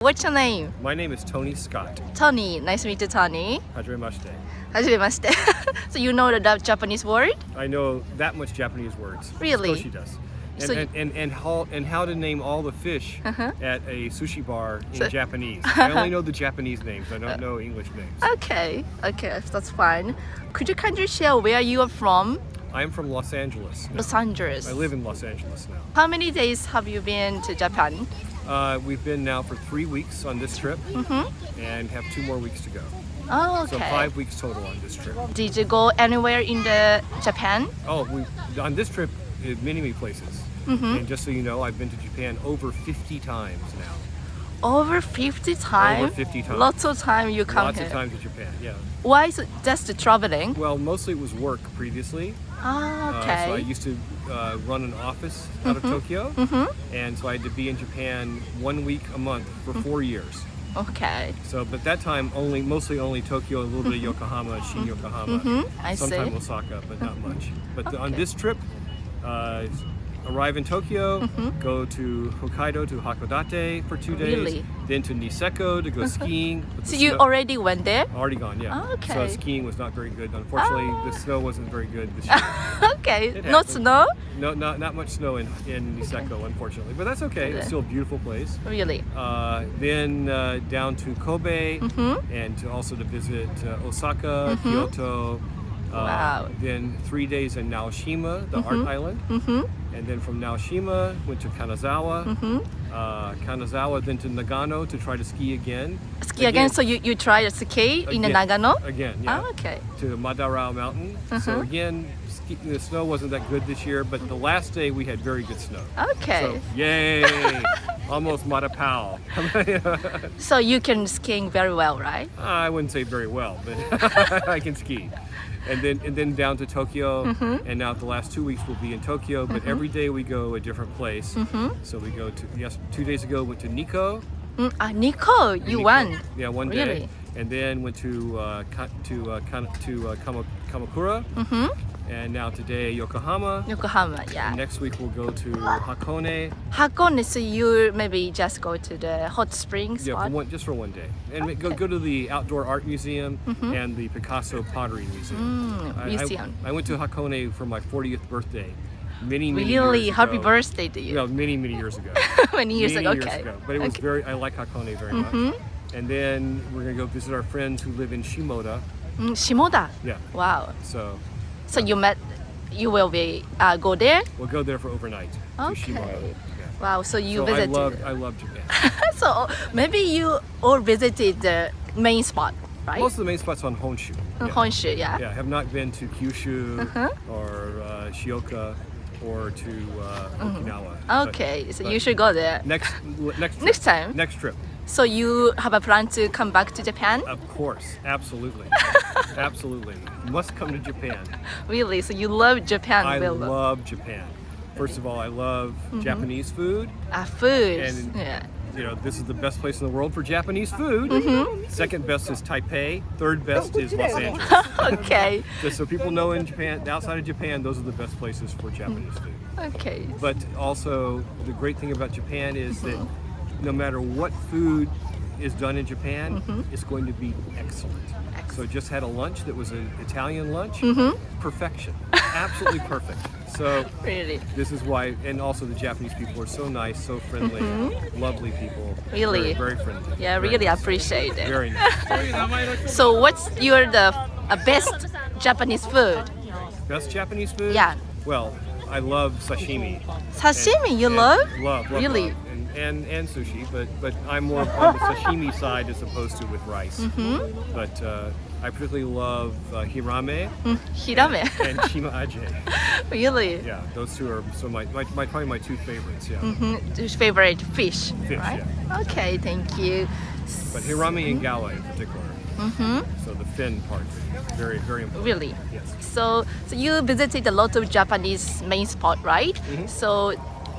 What's your name? My name is Tony Scott. Tony. Nice to meet you, Tony. Hajimemashite. Hajimemashite. So you know the Japanese word? I know that much Japanese words. Really? Toshi does. So And how to name all the fish at a sushi bar in Japanese. I only know the Japanese names. I don't know English names. Okay, that's fine. Could you kindly share where you are from? I'm from Los Angeles. now. Los Angeles. I live in Los Angeles now. How many days have you been to Japan? We've been now for 3 weeks on this trip and have 2 more weeks to go. Oh, okay. So 5 weeks total on this trip. Did you go anywhere in the Japan? Oh, on this trip, many places. And just so you know, I've been to Japan over 50 times now. Over 50 times? Over 50 times. Lots of time you come Lots here. of times to Japan, yeah. Why is it just the traveling? Well, mostly it was work previously. Ah, okay. So I used to run an office out of Tokyo. And so I had to be in Japan 1 week a month for 4 years. Okay. So, but that time mostly only Tokyo, a little bit of Yokohama, Shin Yokohama. I Sometime see. Osaka, but not much. But on this trip, arrive in Tokyo, go to Hokkaido to Hakodate for 2 days, Really? then to Niseko to go skiing. But So the you snow- already went there? already gone, yeah. Oh, okay. So skiing was not very good. Unfortunately, the snow wasn't very good this year. Okay. It Not happens. snow? No, not much snow in Niseko, unfortunately, but that's okay. It's still a beautiful place. Really? Then down to Kobe, and also to visit Osaka, Kyoto. Wow. Then 3 days in Naoshima, the art island. And then from Naoshima, went to Kanazawa. Kanazawa, then to Nagano to try to ski again. Ski again? So you try to ski in Again. Nagano? Again, yeah. Oh, okay. To Madarao Mountain. So again, the snow wasn't that good this year, but the last day we had very good snow. Okay. So, yay! Almost Matapao. So you can skiing very well, right? I wouldn't say very well, but I can ski. And then down to Tokyo, and now the last 2 weeks we'll be in Tokyo, but every day we go a different place. So we go to 2 days ago went to Nikko. Nico, you Nikko. won. Yeah, one Really? day. And then went to Kamakura. And now today Yokohama. Yokohama, yeah. And next week we'll go to Hakone. Hakone, so you maybe just go to the hot spring Yeah, spot? just for one day. And go to the Outdoor Art Museum and the Picasso Pottery Museum. Museum. I went to Hakone for my 40th birthday. Many Really? years ago. Happy birthday to you. No, many years ago. Many years ago, okay. But it was I like Hakone very much. And then we're gonna go visit our friends who live in Shimoda. Shimoda? Yeah. Wow. So So you will be go there? we'll go there for overnight to Okay. Shimoda. Yeah. Wow, so you So visited. I love Japan. So maybe you all visited the main spot, right? Most of the main spots on Honshu. Yeah. Honshu, yeah? Yeah, have not been to Kyushu or Shioka or to Okinawa. But- Okay, so you should go there. Next Next time? Next trip. So you have a plan to come back to Japan? Of course, absolutely, absolutely. Must come to Japan. Really? So you love Japan, I Will? love Japan. First of all, I love Japanese food, Food. and Yeah. you know this is the best place in the world for Japanese food. Second best is Taipei. Third best is Los Angeles. Okay. Just so people know, in Japan, outside of Japan, those are the best places for Japanese food. Okay. But also, the great thing about Japan is that no matter what food is done in Japan, it's going to be excellent. So just had a lunch that was an Italian lunch. Perfection. Absolutely perfect. So Really? this is why, and also the Japanese people are so nice, so friendly, lovely people. Really? Very, very friendly. Yeah, Very really nice. appreciate it. Very nice. So what's the best Japanese food? Best Japanese food? Yeah. Well, I love sashimi. Sashimi, you And love? Love. Really? And sushi, but I'm more on the sashimi side as opposed to with rice. But I particularly love hirame Hirame. and shima aje. Really? Yeah, those two are probably my two favorites. Yeah, Your favorite fish, Fish, right? yeah. Okay, thank you. but hirame and gawa in particular. So the fin part, very very important. Really? Yes. So you visited a lot of Japanese main spot, right? So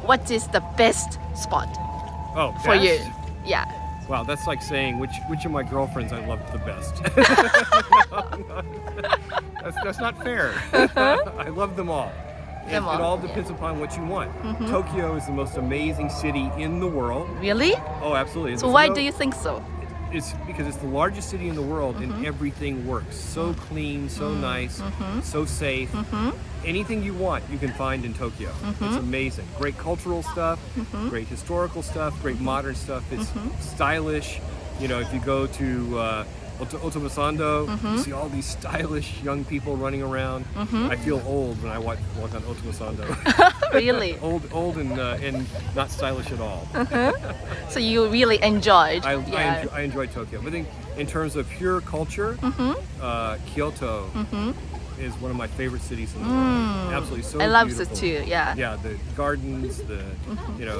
what is the best spot Oh, for you? best? Yeah. Wow, that's like saying which of my girlfriends I loved the best. That's not fair. I love them all. It all depends upon what you want. Tokyo is the most amazing city in the world. Really? Oh, absolutely. So why do you think so? It's because it's the largest city in the world and everything works. So clean, so nice, so safe. Anything you want, you can find in Tokyo. It's amazing. Great cultural stuff, great historical stuff, great modern stuff. It's stylish. You know, if you go to Otomosando, you see all these stylish young people running around. I feel old when I walk on Otomosando. Really? old and not stylish at all. So you really enjoyed? I enjoy Tokyo. But in terms of pure culture, Kyoto is one of my favorite cities in the world. Absolutely, so I love beautiful. it too. Yeah. Yeah, the gardens,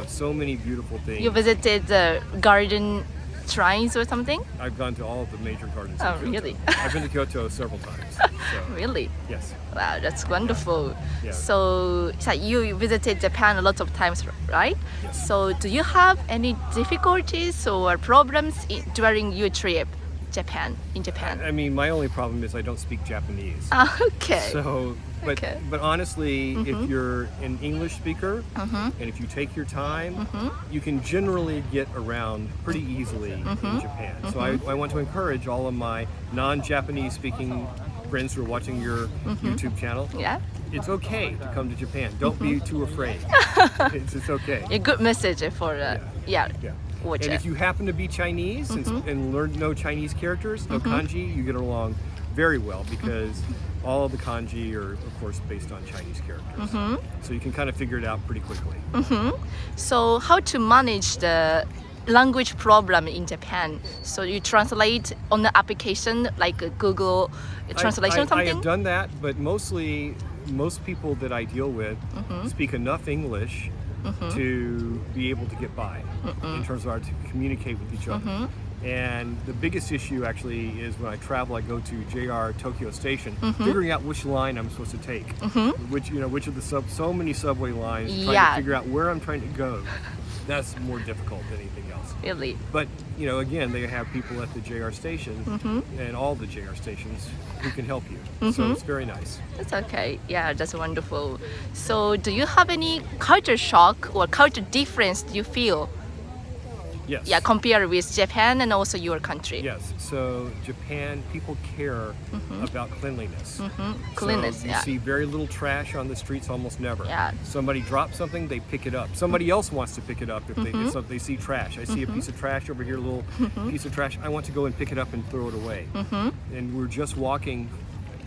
so many beautiful things. You visited the garden shrines or something? I've gone to all of the major gardens. Oh, in Kyoto. really? I've been to Kyoto several times. So, Really? yes. Wow, that's wonderful. Yeah. So you visited Japan a lot of times, right? Yes. So do you have any difficulties or problems during your trip in Japan? I mean, my only problem is I don't speak Japanese. Okay. So, but honestly, if you're an English speaker and if you take your time, you can generally get around pretty easily in Japan. So I want to encourage all of my non-Japanese speaking friends who are watching your YouTube channel. Yeah. It's okay to come to Japan. Don't be too afraid. It's okay. A good message for watch And it. if you happen to be Chinese and know Chinese characters, know kanji, you get along very well because all of the kanji are, of course, based on Chinese characters. So you can kind of figure it out pretty quickly. So how to manage the language problem in Japan? So you translate on the application like a Google translation or I something? have done that, but mostly most people that I deal with speak enough English to be able to get by in terms of to communicate with each other. And the biggest issue actually is when I travel, I go to JR Tokyo Station, figuring out which line I'm supposed to take, which of the so many subway lines, trying to figure out where I'm trying to go. That's more difficult than anything else. Really? But again, they have people at the JR station and all the JR stations who can help you. So it's very nice. That's okay. Yeah, that's wonderful. So do you have any culture shock or culture difference you feel? Yes. Yeah, compared with Japan and also your country. Yes. So Japan, people care about cleanliness. Cleanliness, So you see very little trash on the streets, almost never. Yeah. Somebody drops something, they pick it up. Somebody else wants to pick it up if they see trash. I see a piece of trash over here, a little piece of trash. I want to go and pick it up and throw it away. And we're just walking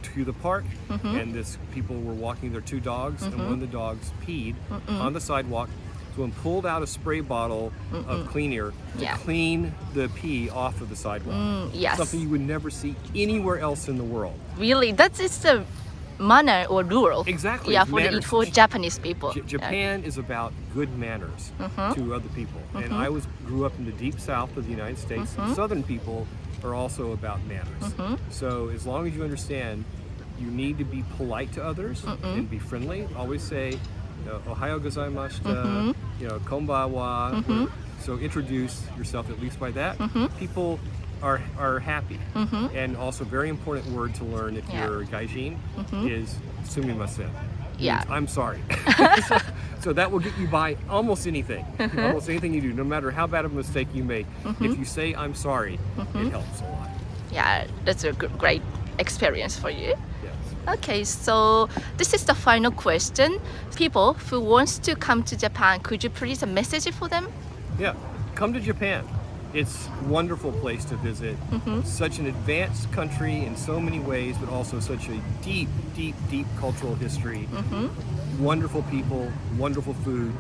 to the park, and people were walking their two dogs, and one of the dogs peed on the sidewalk. So and pulled out a spray bottle of cleaner to clean the pee off of the sidewalk. Yes. Something you would never see anywhere else in the world. Really? That is the manner or rule. Exactly. Yeah, Manners. for Japanese people. Japan is about good manners to other people. And I grew up in the deep south of the United States. Southern people are also about manners. So as long as you understand, you need to be polite to others and be friendly. Always say, Ohayo gozaimashita, konbanwa. So introduce yourself at least by that. People are happy. And also very important word to learn if you're gaijin is sumimasen. Yeah. I'm sorry. So that will get you by almost anything. Almost anything you do, no matter how bad of a mistake you make. If you say I'm sorry, it helps a lot. Yeah, that's a great experience for you. Yes. Okay, so this is the final question. People who wants to come to Japan, could you please a message for them? Yeah, come to Japan. It's a wonderful place to visit. Such an advanced country in so many ways, but also such a deep, deep, deep cultural history. Wonderful people, wonderful food.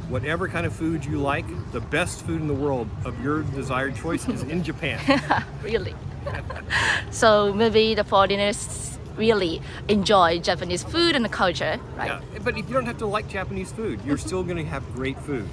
Whatever kind of food you like, the best food in the world of your desired choice is in Japan. Really? So maybe the foreigners really enjoy Japanese food and the culture, right? Yeah, but if you don't have to like Japanese food, you're still going to have great food.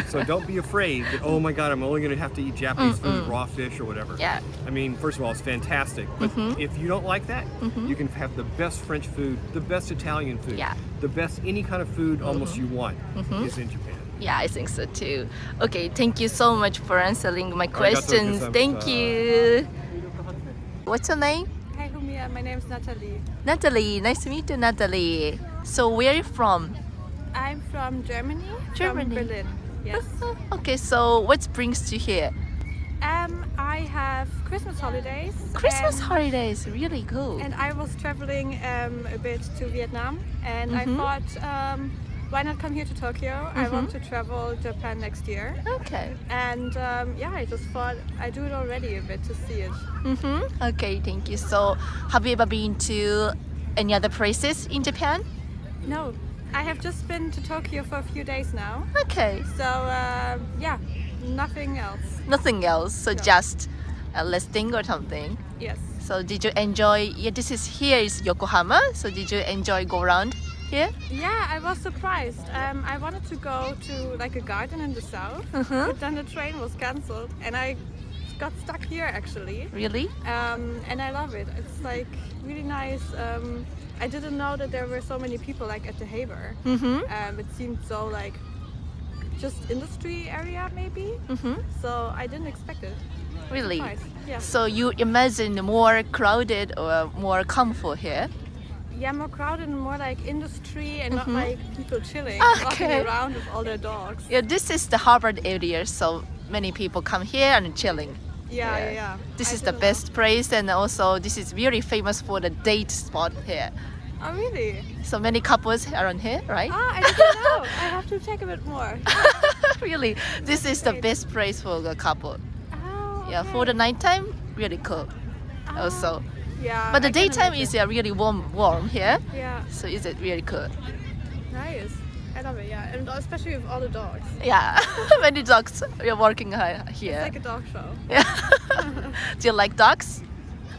So don't be afraid that, oh my God, I'm only going to have to eat Japanese food, raw fish or whatever. Yeah. I mean, first of all, it's fantastic. But if you don't like that, you can have the best French food, the best Italian food, the best any kind of food almost you want is in Japan. Yeah, I think so too. Okay, thank you so much for answering my questions. Arigatou Thank gozaimashita. you. What's your name? Hi Humia, my name is Natalie. Natalie, nice to meet you, Natalie. So where are you from? I'm from Germany. Germany. From Berlin. Yes. Okay, so what brings you here? I have Christmas holidays. Christmas and, holidays, really cool. And I was traveling a bit to Vietnam, and I thought, why not come here to Tokyo? I want to travel Japan next year. Okay. And I just thought I'd do it already a bit to see it. Okay, thank you. So have you ever been to any other places in Japan? No, I have just been to Tokyo for a few days now. Okay. So nothing else. Nothing else, so No. just a listing or something. Yes. So did you enjoy, here is Yokohama, so did you enjoy go around here? Yeah, I was surprised. I wanted to go to like a garden in the south, but then the train was cancelled and I got stuck here actually. Really? And I love it. It's like really nice. I didn't know that there were so many people like at the Haber. It seemed so like just industry area maybe. So I didn't expect it. Really? Nice. Yeah. So you imagine more crowded or more comfort here? Yeah, more crowded and more like industry and not like people chilling, Okay. walking around with all their dogs. Yeah, this is the Harvard area, so many people come here and chilling. Yeah. This I is the didn't best place, and also this is very famous for the date spot here. know. Oh really? So many couples around here, right? I didn't know. I have to check a bit more. Really, this is the great. best place for a couple. Oh, Yeah, okay. for the nighttime, really cool. Also, Yeah. but the I can daytime imagine. is really warm here. Yeah, So is it really cool? nice. I love it. Yeah, and especially with all the dogs. Yeah, many dogs are working here. It's like a dog show. Yeah. Do you like dogs?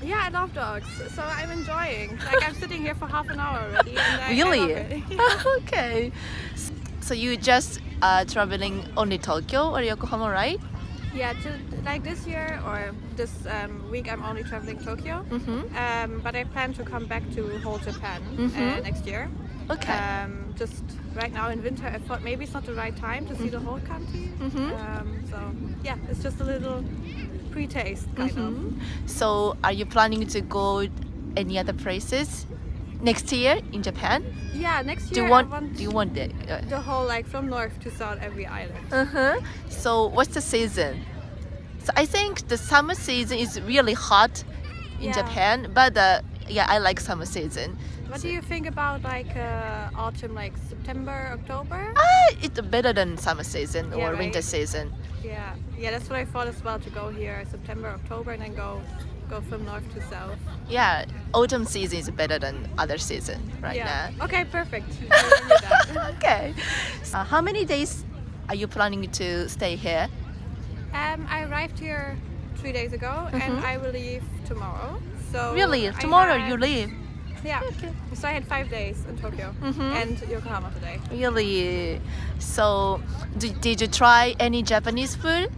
Yeah, I love dogs. So I'm enjoying. Like I'm sitting here for half an hour already. And I Really? love it. Okay. So you just traveling only Tokyo or Yokohama, right? Yeah, like this year or this week I'm only traveling Tokyo. But I plan to come back to whole Japan next year. Okay. Just right now in winter, I thought maybe it's not the right time to see the whole country. So yeah, it's just a little pre-taste kind of. So are you planning to go any other places next year in Japan? Yeah, next Do year you want? I want Do you want it? the whole like from north to south every island. So what's the season? So I think the summer season is really hot in Yeah. Japan, but I like summer season. What do you think about like autumn, like September, October? It's better than summer season Yeah, or right. winter season. Yeah, that's what I thought as well, to go here September, October, and then go from north to south. Yeah, autumn season is better than other season right Yeah. now. Okay, perfect. I remember that. Okay. How many days are you planning to stay here? I arrived here 3 days ago, and I will leave tomorrow. So Really? I Tomorrow had- you leave? Yeah. So I had 5 days in Tokyo and Yokohama today. Really? So did you try any Japanese food?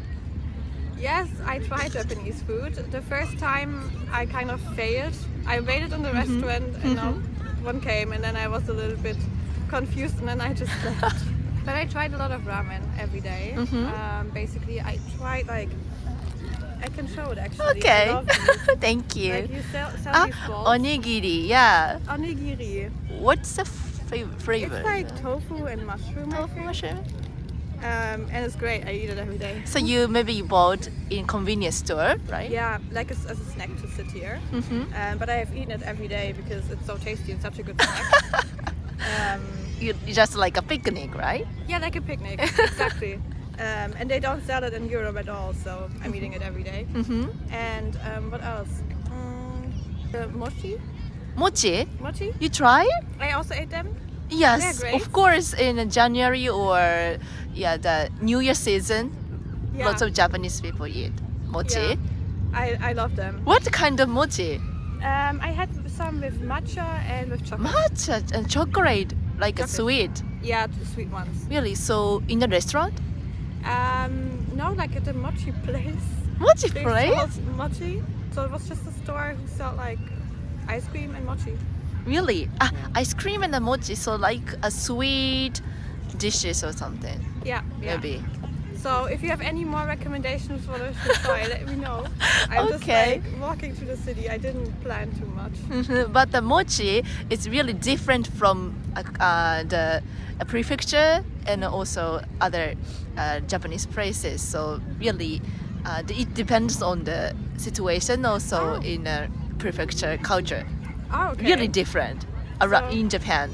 Yes, I tried Japanese food. The first time I kind of failed. I waited in the restaurant and no one came, and then I was a little bit confused, and then I just left. But I tried a lot of ramen every day. Basically, I tried like, I can show it actually. I Okay. love these. Thank you. Like you sell these balls. Onigiri, yeah. Onigiri. What's the flavor? It's like tofu and mushroom. I Tofu think. mushroom? And it's great. I eat it every day. So you maybe bought in convenience store, right? Yeah, like as a snack to sit here. But I have eaten it every day because it's so tasty and such a good snack. You just like a picnic, right? Yeah, like a picnic, exactly. And they don't sell it in Europe at all, so I'm eating it every day. And what else? The mochi. Mochi? Mochi. You try? I also ate them. Yes, They're great. of course. In January or the New Year season, Yeah. lots of Japanese people eat mochi. Yeah. I love them. What kind of mochi? I had some with matcha and with chocolate. Matcha and chocolate, like a Chocolate. sweet. Yeah, the sweet ones. Really? So in the restaurant, No, like at the mochi place. mochi They place? sold mochi. So it was just a store who sold like ice cream and mochi. Really? Ice cream and a mochi, so like a sweet dishes or something, Yeah. maybe. So if you have any more recommendations for us to try, let me know. I'm Okay. just like walking through the city. I didn't plan too much. But the mochi is really different from the prefecture and also other Japanese places. So really, it depends on the situation also in prefecture culture. Oh, okay. Really different around So- in Japan.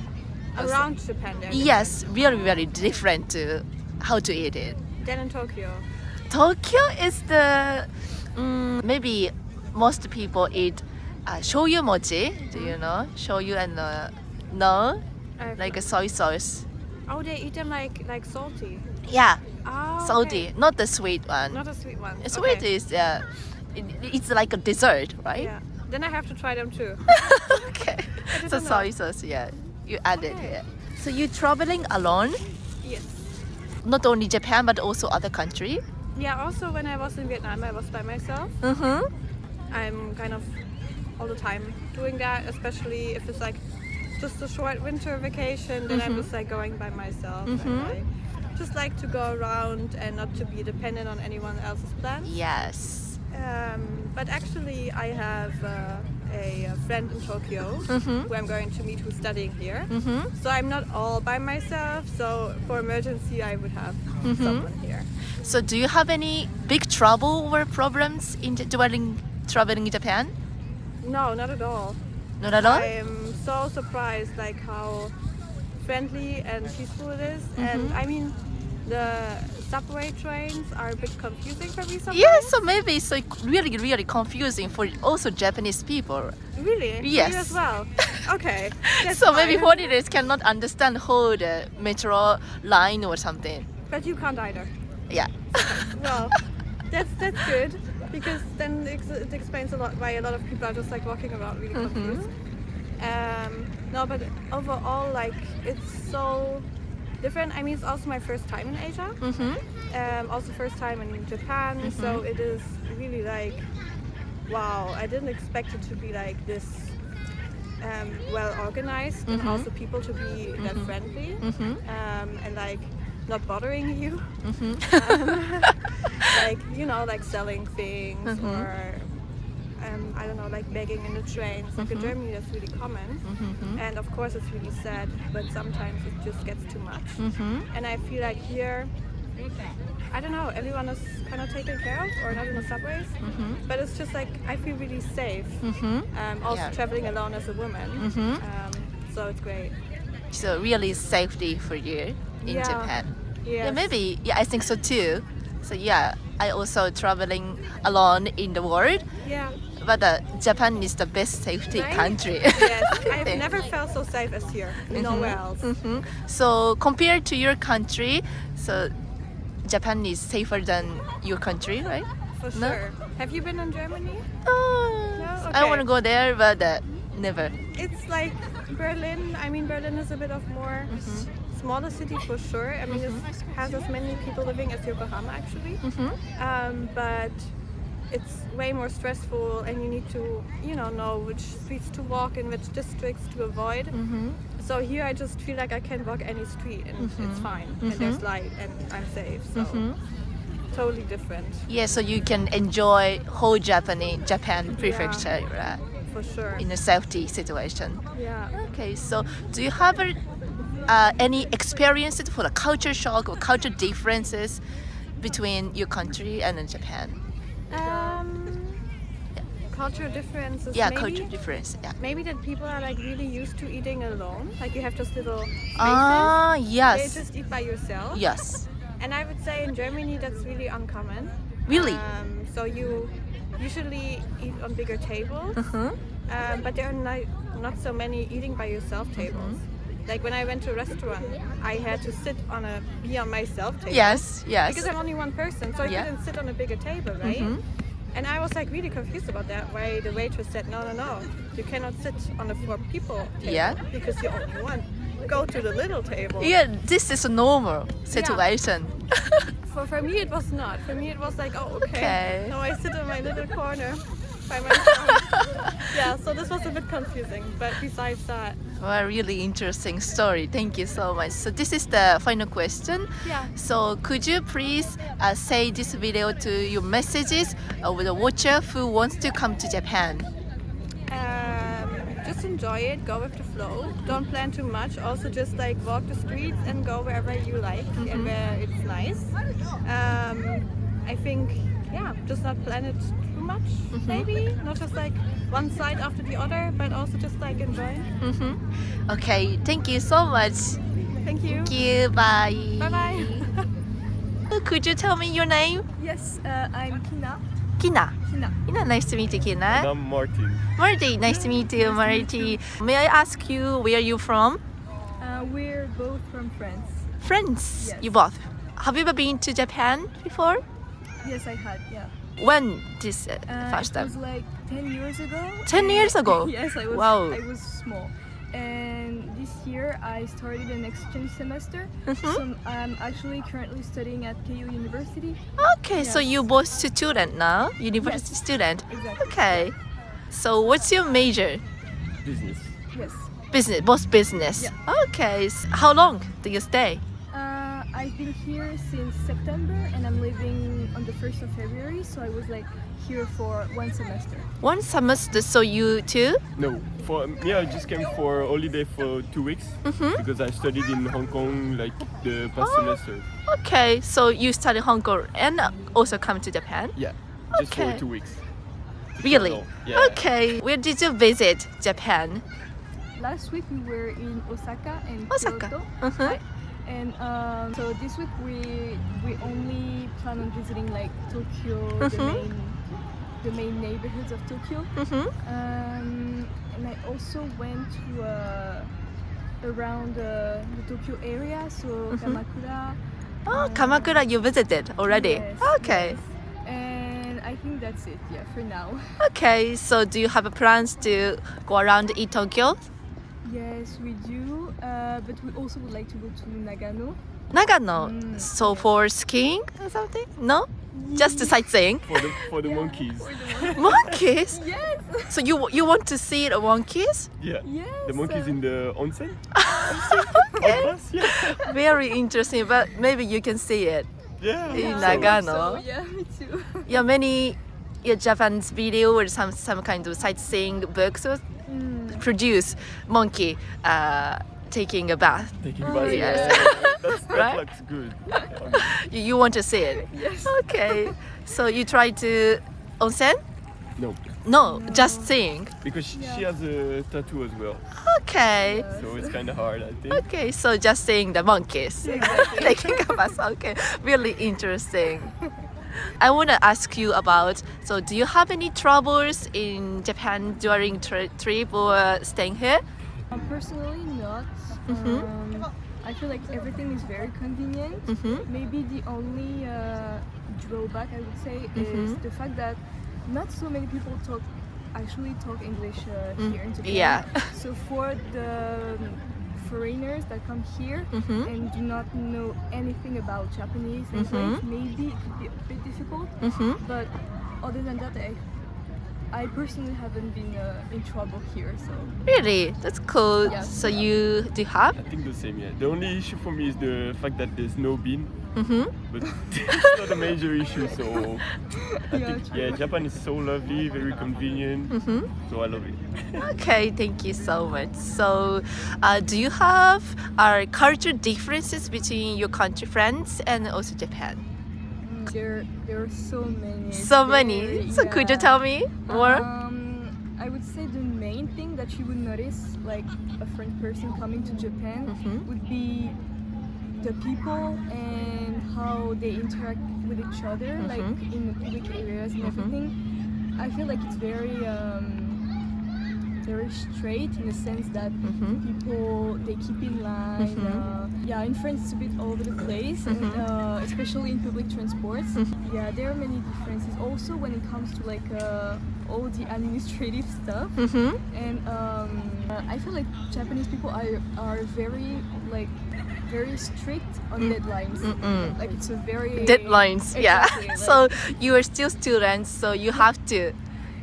Around Japan, there. Yes, really, very different to how to eat it. Then in Tokyo. Tokyo is the maybe most people eat shoyu mochi. Do you know shoyu and no, I've like a not- soy sauce? Oh, they eat them like salty. Yeah, Oh, salty, okay. not the sweet one. Not a sweet one. Sweet Okay. is it's like a dessert, right? Yeah. Then I have to try them too. Okay. didn't So know. soy sauce, yeah, you add it Okay. here. So you traveling alone, Yes. not only Japan but also other country. Yeah. Also, when I was in Vietnam, I was by myself. Mm-hmm. I'm kind of all the time doing that, especially if it's like just a short winter vacation. Then I'm just like going by myself. And I just like to go around and not to be dependent on anyone else's plans. Yes. But actually, I have a friend in Tokyo who I'm going to meet who's studying here. So I'm not all by myself. So for emergency, I would have someone here. So do you have any big trouble or problems in traveling in Japan? No, not at all. Not at all? I'm so surprised like how friendly and peaceful it is. And I mean, the subway trains are a bit confusing for me sometimes. Yeah, so maybe it's like really, really confusing for also Japanese people. Really? For Yes. you as well? Okay. That's So maybe fine. foreigners cannot understand whole the metro line or something. But you can't either. Yeah. Well, that's good because then it explains a lot why a lot of people are just like walking around really confused. No, but overall, like it's so different. I mean, it's also my first time in Asia. Also first time in Japan. So it is really like, wow! I didn't expect it to be like this well organized and also people to be that friendly and like not bothering you. Like, you know, like selling things or I don't know, like begging in the trains. Like in Germany, that's really common. And of course, it's really sad, but sometimes it just gets too much. And I feel like here, I don't know, everyone is kind of taken care of, or not in the subways, but it's just like I feel really safe. Also Yeah. traveling alone as a woman, so it's great. So really safety for you in Yeah. Japan. Yes. Yeah, maybe. Yeah, I think so too. So yeah, I also traveling alone in the world, Yeah. but Japan is the best safety Right? country. Yes, I I've think. never felt so safe as here. Nowhere else. So compared to your country, so Japan is safer than your country, right? For No? sure. Have you been in Germany? Oh, No? I Okay. want to go there, but never. It's like Berlin. I mean, Berlin is a bit of more smaller city for sure. I mean, it has as many people living as Yokohama actually. But it's way more stressful, and you need to, know which streets to walk and which districts to avoid. So here, I just feel like I can walk any street and it's fine, and there's light and I'm safe. So totally different Yeah, so you can enjoy whole Japan prefecture, right? for sure. In a safety situation. Yeah. Okay, so do you have any experiences for the culture shock or culture differences between your country and Japan? Cultural differences. Yeah, maybe. culture difference. Yeah. Maybe that people are like really used to eating alone. Like you have just little spaces. Ah, They yes. just eat by yourself. Yes. And I would say in Germany that's really uncommon. Really? So you usually eat on bigger tables, but there are not so many eating by yourself tables. Like when I went to a restaurant, I had to be on myself table. Yes, yes. Because I'm only one person, so I Yeah. couldn't sit on a bigger table, right? And I was like really confused about that. Why the waitress said, no, you cannot sit on a 4 people table Yeah. because you're only one. Go to the little table. Yeah, this is a normal situation. For me, it was not. For me, it was like, oh, okay. Okay. Now I sit in my little corner. by myself. Yeah, so this was a bit confusing, but besides that, Well, really interesting story. Thank you so much. So this is the final question. yeah. So could you please say this video to your messages with a watcher who wants to come to Japan? Just enjoy it, go with the flow. Don't plan too much. Also, just like walk the streets and go wherever you like and where it's nice. I think, yeah, just not plan it too much, maybe. Not just like one side after the other, but also just like enjoy. Okay, thank you so much. Thank you. Thank you. Bye. Bye bye. Could you tell me your name? Yes, I'm Kina. Kina. Kina. Kina, nice to meet you, Kina. I'm Martin. Marty, nice to meet you, Marty. May I ask you where you from? We're both from France. France. Yes. You both. Have you ever been to Japan before? Yes, I had, yeah. When this first It was time? like 10 years ago. 10 years ago? Yes, I was. Wow. I was small. And this year I started an exchange semester. So I'm actually currently studying at KU University. Okay, so Yes. you both student now, university Yes. student. Exactly. Okay. So what's your major? Business. Yes. Business, both business. Yeah. Okay. How long do you stay? I've been here since September and I'm leaving on the 1st of February. So I was like here for one semester. One semester. So you too? No, for me I just came for holiday for 2 weeks because I studied in Hong Kong like the past semester. Okay. So you study Hong Kong and also come to Japan? Yeah, just Okay. for 2 weeks. To Really? travel. Yeah. Okay. Where did you visit Japan? Last week we were in Osaka and Osaka. Kyoto. Uh-huh. Right? And so this week we only plan on visiting like Tokyo, the main neighborhoods of Tokyo. And I also went to around the Tokyo area, so Kamakura. Oh, Kamakura you visited already? Yes, Okay. yes. And I think that's it, yeah, for now. Okay. So do you have plans to go around in Tokyo? Yes, we do, but we also would like to go to Nagano. Nagano. So for skiing or something? No? Just sightseeing? For the monkeys. Monkeys? Yes! So you want to see the monkeys? Yeah. Yes! The monkeys in the onsen. Okay. Of course, yeah. Very interesting, but maybe you can see it Yeah. in So- Nagano. So, yeah, me too. Yeah, many Japanese video or some kind of sightseeing books will produce monkey taking a bath. Taking Oh, baths. yes. That Right? looks good. You want to see it? Yes. Okay. So you try to onsen? No, No, just seeing. because she has a tattoo as well, Okay. so it's kind of hard, I think. Okay, so just seeing the monkeys. Taking a bath. Okay, really interesting. I want to ask you about, so do you have any troubles in Japan during trip or staying here? Personally, not. I feel like everything is very convenient. Maybe the only drawback I would say is the fact that not so many people actually talk English here in Japan. Yeah. So for the foreigners that come here and do not know anything about Japanese English, maybe it could be a bit difficult. But other than that, I personally haven't been in trouble here. So Really? That's cool. Yeah. So you do have? I think the same, yeah. The only issue for me is the fact that there's no bean, but it's not a major issue. So I Yeah, think, true. yeah, Japan is so lovely, very convenient. So I love it. Okay, thank you so much. So, do you have cultural differences between your country friends and also Japan? there are so many. It's So many. very- So could you yeah. tell me more? I would say the main thing that you would notice, like a French person coming to Japan, would be the people and how they interact with each other, like in the public areas and everything. I feel like it's very straight in the sense that people, they keep in line. Yeah, in France it's a bit all over the place, and especially in public transports. Yeah, there are many differences. Also when it comes to like all the administrative stuff, and I feel like Japanese people are very strict on deadlines. Like it's a very Deadlines, Exactly, yeah. like- So you are still students, so you have to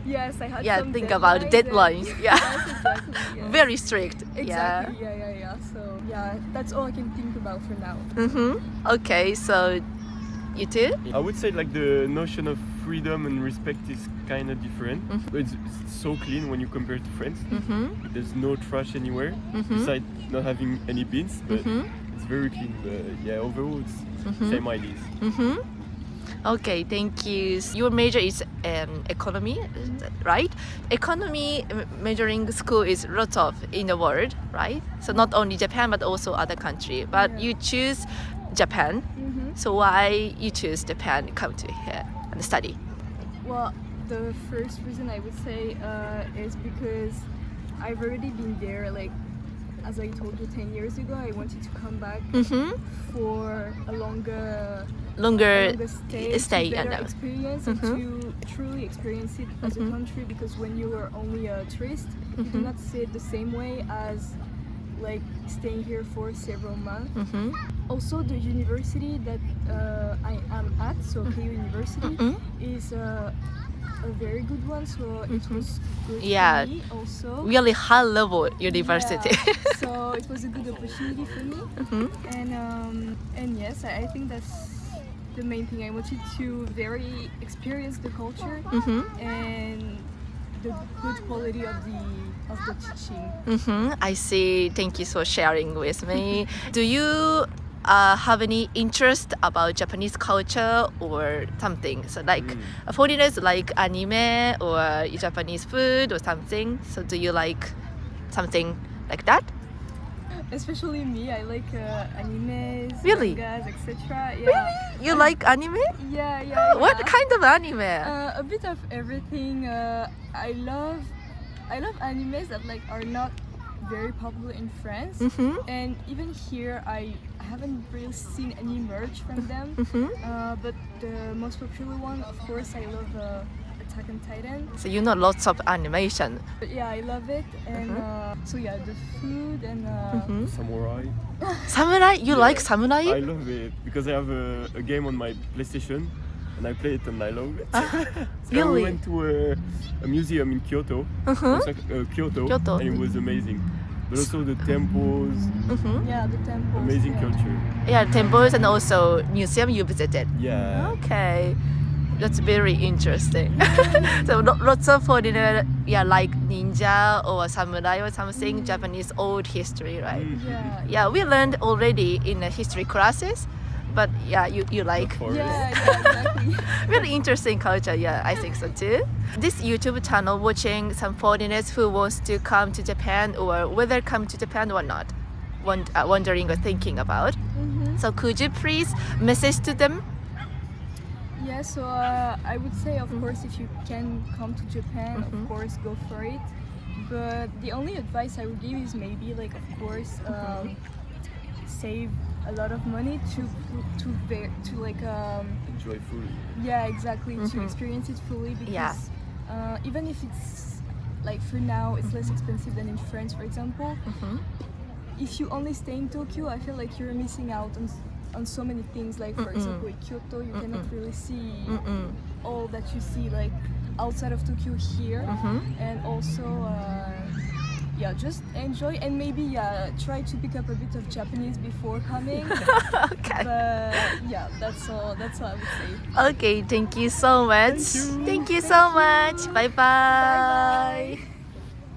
Yes, I had Yeah, some think about deadlines. and- Yeah. Yes, exactly. Yes. Very strict. Exactly. Yeah. So yeah, that's all I can think about for now. Okay, so you too? I would say like the notion of freedom and respect is kind of different. It's so clean when you compare to France. There's no trash anywhere, besides not having any bins, but it's very clean. But yeah, overall it's same ideas. Okay, thank you. Your major is economy, right? Economy majoring school is lots of in the world, right? So not only Japan but also other country. But you choose Japan. So why you choose Japan to come to here and study? Well, the first reason I would say is because I've already been there. Like as I told you 10 years ago, I wanted to come back for a longer stay to better and experience and to truly experience it as a country, because when you are only a tourist you do not see it the same way as like staying here for several months. Also the university that I am at, so KU University, is a very good one, so it was good for me also. Really high level university. Yeah, so it was a good opportunity for me. And yes, I think that's the main thing. I wanted to very experience the culture and the good quality of the teaching. I see. Thank you for sharing with me. Do you have any interest about Japanese culture or something? So like foreigners like anime or Japanese food or something. So do you like something like that? Especially me, I like animes, Really? mangas, etc. Yeah. Really? You like anime? Yeah. What kind of anime? A bit of everything. I love animes that like are not very popular in France, and even here I haven't really seen any merch from them. But the most popular one, of course, I love Attack on Titan. So you know lots of animation. But yeah, I love it, and so yeah, the food and Samurai. Samurai? You like samurai? I love it because I have a game on my PlayStation and I play it and I love it. So Really? we went to a museum in Kyoto, Kyoto, and it was amazing. But also the temples, yeah, the temples. amazing yeah. culture. Yeah, temples and also museum you visited. Yeah. Okay, that's very interesting. So lots of foreigner, like ninja or samurai or something, Japanese old history, right? Yeah. Yeah, we learned already in the history classes, but yeah, you like. Yeah, exactly. Really interesting culture, yeah, I think so too. This YouTube channel watching some foreigners who wants to come to Japan or whether come to Japan or not, wondering or thinking about. So could you please message to them? Yeah, so I would say, of course, if you can come to Japan, of course, go for it. But the only advice I would give is maybe, like, of course, save a lot of money to like Enjoy fully. yeah, exactly, to experience it fully, because even if it's like for now it's less expensive than in France, for example, if you only stay in Tokyo, I feel like you're missing out on so many things. Like for example in Kyoto you cannot really see all that you see like outside of Tokyo here, and also just enjoy and maybe try to pick up a bit of Japanese before coming. Okay. But yeah, that's all I would say. Okay, thank you so much. Thank you so much. Bye bye.